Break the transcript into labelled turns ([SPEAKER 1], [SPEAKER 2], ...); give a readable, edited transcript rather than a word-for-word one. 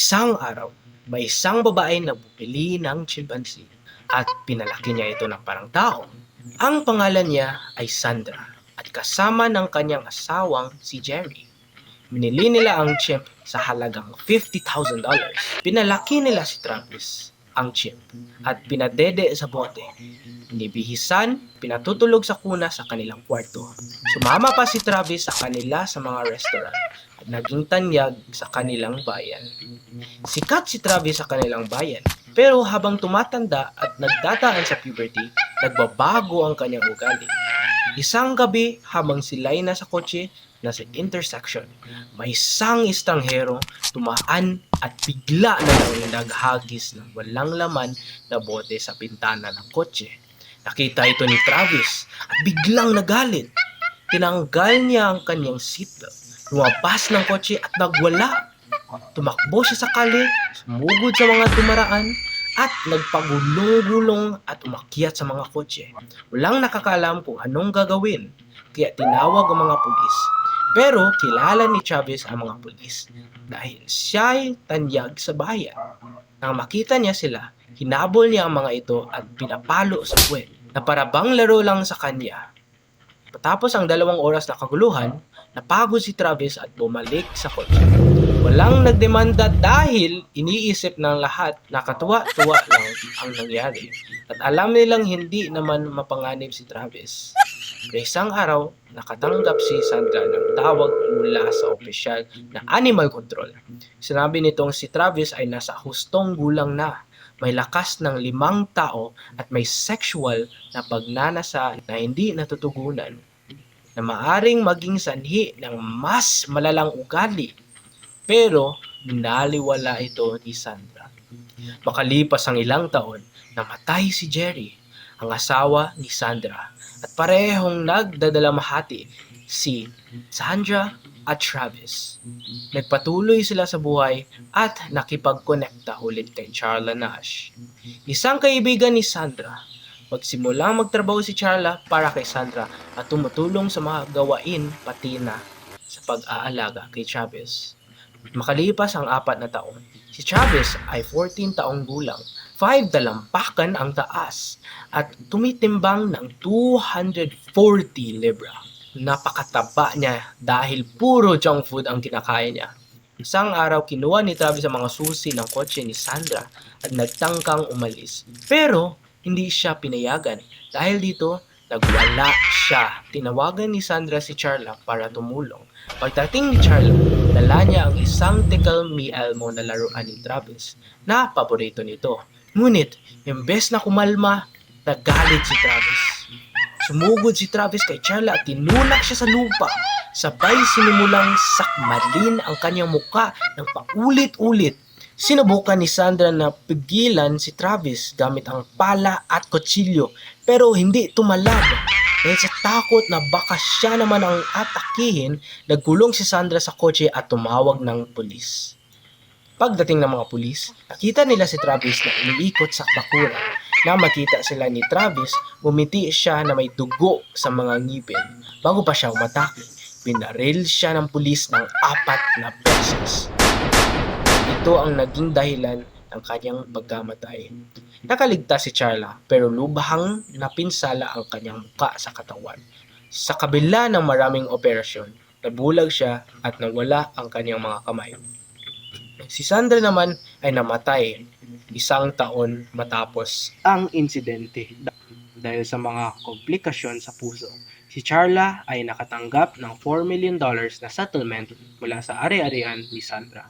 [SPEAKER 1] Isang araw, may isang babae na bumili ng chimpanzee at pinalaki niya ito ng parang tao. Ang pangalan niya ay Sandra at kasama ng kanyang asawang si Jerry. Binili nila ang chimp sa halagang $50,000. Pinalaki nila si Travis, ang chimp, at pinadede sa bote. Nibihisan, pinatutulog sa kuna sa kanilang kwarto. Sumama pa si Travis sa kanila sa mga restaurant at naging tanyag sa kanilang bayan. Sikat si Travis sa kanilang bayan, pero habang tumatanda at nagdadaan sa puberty, nagbabago ang kanyang ugali. Isang gabi habang sila'y nasa kotse na sa intersection, may isang estranghero tumaan at bigla na lang naghagis ng walang laman na bote sa bintana ng kotse. Nakita ito ni Travis at biglang nagalit. Tinanggal niya ang kanyang seatbelt, lumabas ng kotse at nagwala. Tumakbo siya sa kalye, sumugod sa mga dumaraan, at nagpagulong-gulong at umakyat sa mga kotse. Walang nakakaalam kung anong gagawin, kaya tinawag ang mga pulis. Pero kilala ni Travis ang mga pulis dahil siya'y tanyag sa bayan. Nang makita niya sila, hinabol niya ang mga ito at pinapalo sa puwet na parabang laro lang sa kanya. Matapos ang 2 oras na kaguluhan, napagod si Travis at bumalik sa kotse. Walang nagdemanda dahil iniisip ng lahat na katuwa-tuwa lang ang nangyari at alam nilang hindi naman mapanganib si Travis. Pero isang araw, nakatanggap si Sandra ng tawag mula sa opisyal na animal control. Sinabi nitong si Travis ay nasa hustong gulang na, may lakas ng 5 tao at may sexual na pagnanasa na hindi natutugunan, na maaring maging sanhi ng mas malalang ugali. Pero binaliwala ito ni Sandra. Makalipas ang ilang taon, namatay si Jerry, ang asawa ni Sandra, at parehong nagdadalamhati si Sandra at Travis. Nagpatuloy sila sa buhay at nakipagkonekta ulit kay Charla Nash, isang kaibigan ni Sandra. Magsimulang magtrabaho si Charla para kay Sandra at tumutulong sa mga gawain pati na sa pag-aalaga kay Travis. Makalipas ang 4 na taon, si Travis ay 14 taong gulang, 5 dalampakan ang taas, at tumitimbang ng 240 libra. Napakataba niya dahil puro junk food ang kinakain niya. Isang araw, kinuha ni Travis ang mga susi ng kotse ni Sandra at nagtangkang umalis. Pero hindi siya pinayagan. Dahil dito, nagwala siya. Tinawagan ni Sandra si Charla para tumulong. Pagdating ni Charla, dala niya ang isang Tickle Me Elmo na laruan ni Travis na paborito nito. Ngunit, imbes na kumalma, nagalit si Travis. Sumugod si Travis kay Charla at tinulak siya sa lupa. Sabay sinimulang sakmalin ang kanyang muka ng paulit-ulit. Sinubukan ni Sandra na pigilan si Travis gamit ang pala at kutsilyo, pero hindi tumalab. Dahil sa takot na baka siya naman ang atakihin, nagkulong si Sandra sa kotse at tumawag ng pulis. Pagdating ng mga pulis, nakita nila si Travis na iniikot sa bakuran. Nang makita sila ni Travis, bumiti siya na may dugo sa mga ngipin. Bago pa siya umatake, binaril siya ng pulis ng 4 na beses. Ito ang naging dahilan ng kanyang pagkamatay. Nakaligtas si Charla pero lubhang napinsala ang kanyang muka sa katawan. Sa kabila ng maraming operasyon, nabulag siya at nawala ang kanyang mga kamay. Si Sandra naman ay namatay 1 taon matapos ang insidente dahil sa mga komplikasyon sa puso. Si Charla ay nakatanggap ng $4 million na settlement mula sa ari-arian ni Sandra.